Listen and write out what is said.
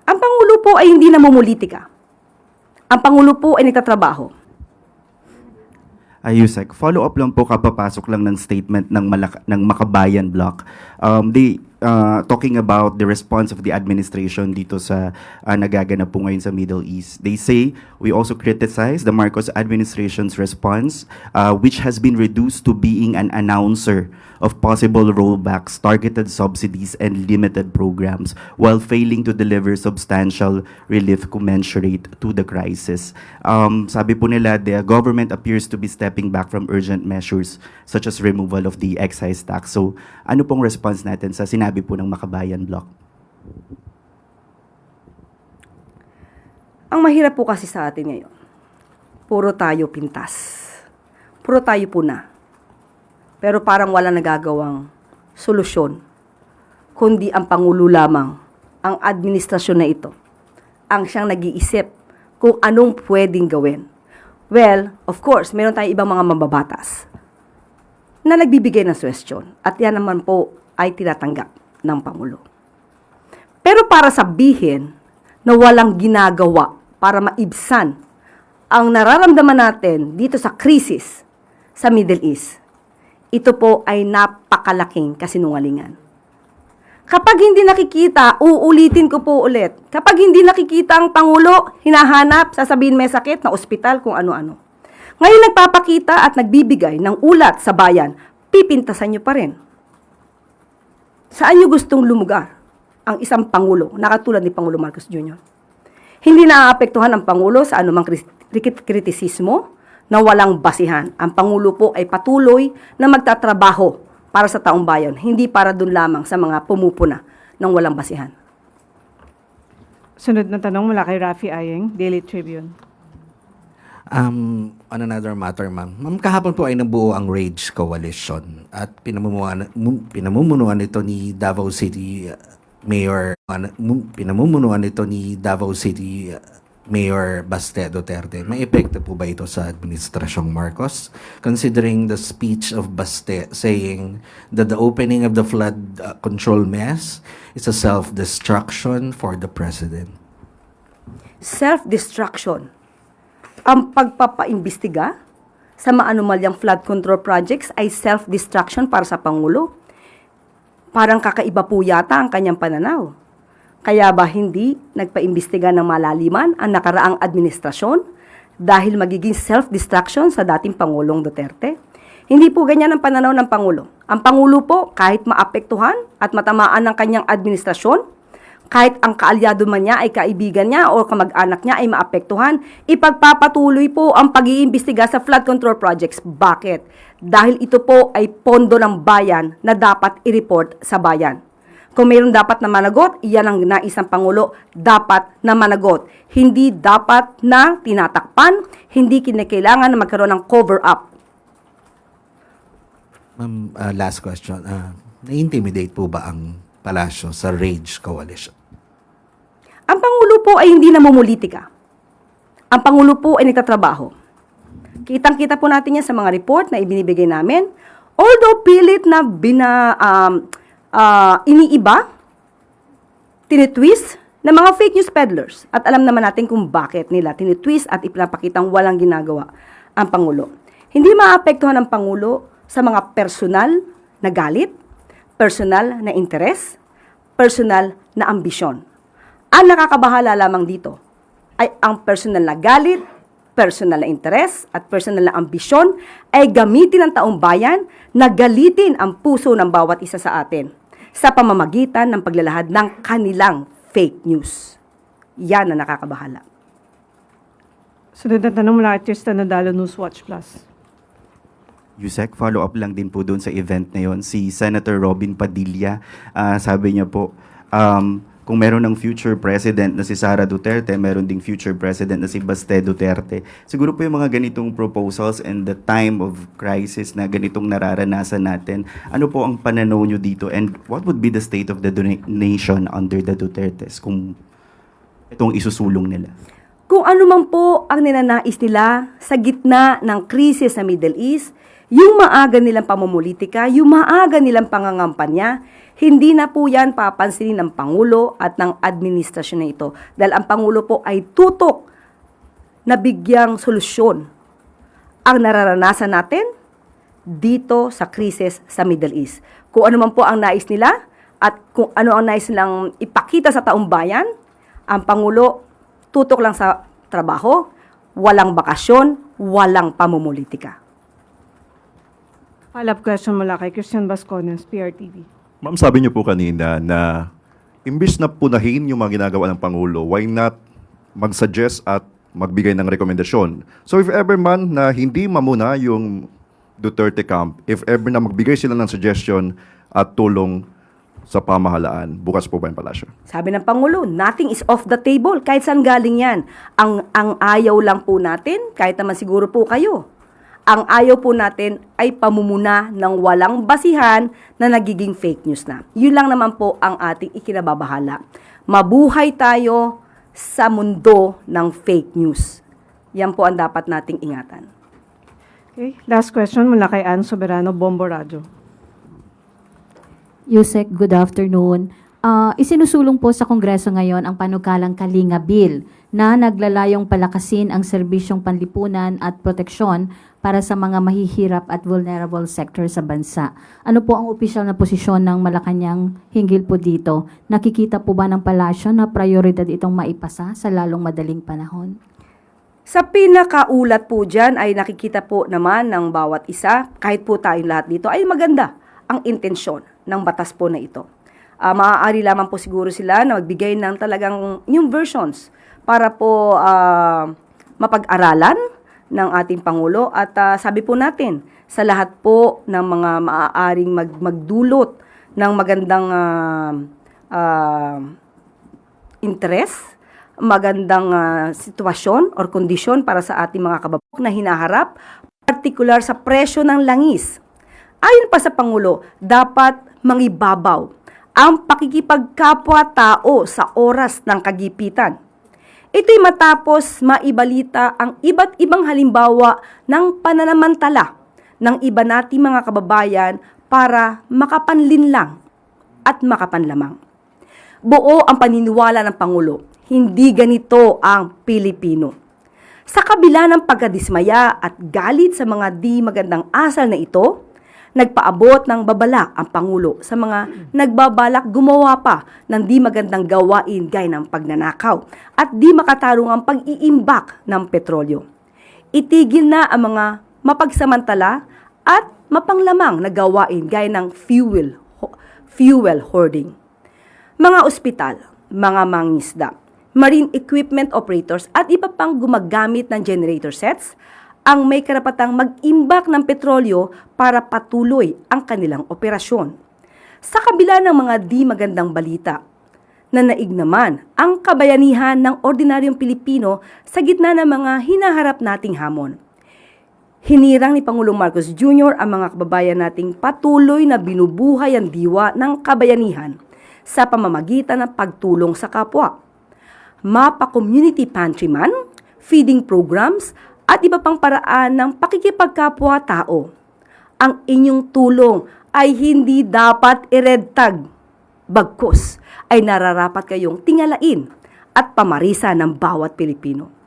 Ang Pangulo po ay hindi namumulitika. Ang Pangulo po ay nagtatrabaho. Yusek, follow-up lang po kapapasok lang ng statement ng Makabayan Bloc. Talking about the response of the administration dito sa nagaganap po ngayon sa Middle East. They say, we also criticize the Marcos administration's response, which has been reduced to being an announcer of possible rollbacks, targeted subsidies, and limited programs, while failing to deliver substantial relief commensurate to the crisis. Sabi po nila, the government appears to be stepping back from urgent measures such as removal of the excise tax. So, ano pong response natin sa sinabi po ng Makabayan Bloc? Ang mahirap po kasi sa atin ngayon, puro tayo pintas. Puro tayo puna. Pero parang wala nagagawang solusyon, kundi ang Pangulo lamang, ang administrasyon na ito, ang siyang nag-iisip kung anong pwedeng gawin. Well, of course, meron tayong ibang mga mababatas na nagbibigay ng suwestyon at yan naman po ay tinatanggap ng Pangulo. Pero para sabihin na walang ginagawa para maibsan ang nararamdaman natin dito sa krisis sa Middle East, ito po ay napakalaking kasinungalingan. Kapag hindi nakikita, uulitin ko po ulit, kapag hindi nakikita ang Pangulo, hinahanap, sasabihin may sakit na ospital kung ano-ano. Ngayon nagpapakita at nagbibigay ng ulat sa bayan, pipintasan nyo pa rin. Saan nyo gustong lumugar ang isang Pangulo, na katulad ni Pangulo Marcos Jr.? Hindi naaapektuhan ang Pangulo sa anumang kritisismo na walang basihan. Ang Pangulo po ay patuloy na magtatrabaho para sa taong bayan, hindi para dun lamang sa mga pumupuna ng walang basihan. Sunod na tanong mula kay Rafi Ayeng, Daily Tribune. On another matter, ma'am. Ma'am, kahapon po ay nabuo ang Rage Coalition at pinamumunuan ito ni Davao City Mayor Baste Duterte. May epekto po ba ito sa Administrasyong Marcos? Considering the speech of Baste saying that the opening of the flood control mess is a self-destruction for the President. Self-destruction. Ang pagpapaimbestiga sa maanumalyang flood control projects ay self-destruction para sa Pangulo. Parang kakaiba po yata ang kanyang pananaw. Kaya ba hindi nagpaimbestiga ng malaliman ang nakaraang administrasyon dahil magiging self-destruction sa dating Pangulong Duterte? Hindi po ganyan ang pananaw ng Pangulo. Ang Pangulo po, kahit maapektuhan at matamaan ng kanyang administrasyon, kahit ang kaalyado man niya ay kaibigan niya o kamag-anak niya ay maapektuhan, ipagpapatuloy po ang pag-iimbestiga sa flood control projects. Bakit? Dahil ito po ay pondo ng bayan na dapat i-report sa bayan. Kung mayroon dapat na managot, iyan ang nais ng Pangulo, dapat na managot. Hindi dapat na tinatakpan, hindi kinakailangan na magkaroon ng cover-up. Ma'am, last question. Na-intimidate po ba ang palasyo sa Rage Coalition? Ang Pangulo po ay hindi namumulitika. Ang Pangulo po ay nagtatrabaho. Kitang-kita po natin yan sa mga report na ibinibigay namin. Although pilit na iniiba, tinitwist ng mga fake news peddlers. At alam naman natin kung bakit nila tinitwist at ipinapakitang walang ginagawa ang Pangulo. Hindi maapektuhan ang Pangulo sa mga personal na galit, personal na interes, personal na ambisyon. Ang nakakabahala lamang dito ay ang personal na galit, personal na interes at personal na ambisyon ay gamitin ng taong bayan na galitin ang puso ng bawat isa sa atin sa pamamagitan ng paglalahad ng kanilang fake news. Yan ang nakakabahala. Sunod na tanong mula kay Tristan Nadalo, Newswatch Plus. Yusek, follow-up lang din po doon sa event na yon. Si Senator Robin Padilla, sabi niya po, kung meron ng future president na si Sara Duterte, meron ding future president na si Baste Duterte. Siguro po yung mga ganitong proposals and the time of crisis na ganitong nararanasan natin, ano po ang pananaw nyo dito and what would be the state of the nation under the Dutertes kung itong isusulong nila? Kung ano man po ang ninanais nila sa gitna ng krisis sa Middle East, Yung maaga nilang pamumulitika, yung maaga nilang pangangampanya, hindi na po yan papansinin ng Pangulo at ng administrasyon na ito. Dahil ang Pangulo po ay tutok na bigyang solusyon ang nararanasan natin dito sa krisis sa Middle East. Kung ano man po ang nais nila at kung ano ang nais nilang ipakita sa taong bayan, ang Pangulo tutok lang sa trabaho, walang bakasyon, walang pamumulitika. Follow-up question mula kay Christian Bascones, PRTV. Ma'am, sabi niyo po kanina na imbis na punahin yung mga ginagawa ng Pangulo, why not mag-suggest at magbigay ng rekomendasyon? So if ever man na hindi mamuna yung Duterte camp, if ever na magbigay sila ng suggestion at tulong sa pamahalaan, bukas po ba yung palasyo? Sabi ng Pangulo, nothing is off the table. Kahit saan galing yan. Ang ayaw lang po natin, kahit naman siguro po kayo, ang ayaw po natin ay pamumuna ng walang basihan na nagiging fake news na. Yun lang naman po ang ating ikinababahala. Mabuhay tayo sa mundo ng fake news. Yan po ang dapat nating ingatan. Okay, last question mula kay Ann Soberano, Bombo Radio. Yusek, good afternoon. Isinusulong po sa Kongreso ngayon ang panukalang Kalinga Bill na naglalayong palakasin ang serbisyong panlipunan at proteksyon para sa mga mahihirap at vulnerable sector sa bansa. Ano po ang opisyal na posisyon ng Malacanang hinggil po dito? Nakikita po ba ng palasyo na prioridad itong maipasa sa lalong madaling panahon? Sa pinakaulat po dyan ay nakikita po naman ng bawat isa, kahit po tayong lahat dito, ay maganda ang intensyon ng batas po na ito. Maaari lamang po siguro sila na magbigay ng talagang yung versions para po mapag-aralan ng ating Pangulo at sabi po natin sa lahat po ng mga maaaring magdulot ng magandang interest, magandang sitwasyon or kondisyon para sa ating mga kababayan na hinaharap, particular sa presyo ng langis. Ayon pa sa Pangulo, dapat mangibabaw ang pakikipagkapwa-tao sa oras ng kagipitan. Ito'y matapos maibalita ang iba't ibang halimbawa ng pananamantala ng iba nating mga kababayan para makapanlinlang at makapanlamang. Buo ang paniniwala ng Pangulo, hindi ganito ang Pilipino. Sa kabila ng pagkadismaya at galit sa mga di magandang asal na ito, nagpaabot ng babala ang Pangulo sa mga nagbabalak gumawa pa ng di magandang gawain gaya ng pagnanakaw at di makatarungang pag-iimbak ng petrolyo. Itigil na ang mga mapagsamantala at mapanglamang na gawain gaya ng fuel hoarding. Mga ospital, mga mangingisda, marine equipment operators at iba pang gumagamit ng generator sets ang may karapatang mag-imbak ng petrolyo para patuloy ang kanilang operasyon. Sa kabila ng mga di magandang balita, nanaig naman ang kabayanihan ng ordinaryong Pilipino sa gitna ng mga hinaharap nating hamon. Hinirang ni Pangulong Marcos Jr. ang mga kababayan nating patuloy na binubuhay ang diwa ng kabayanihan sa pamamagitan ng pagtulong sa kapwa. Mapa-community pantry man, feeding programs, at iba pang paraan ng pakikipagkapwa-tao. Ang inyong tulong ay hindi dapat iredtag. Bagkus ay nararapat kayong tingalain at pamarisa ng bawat Pilipino.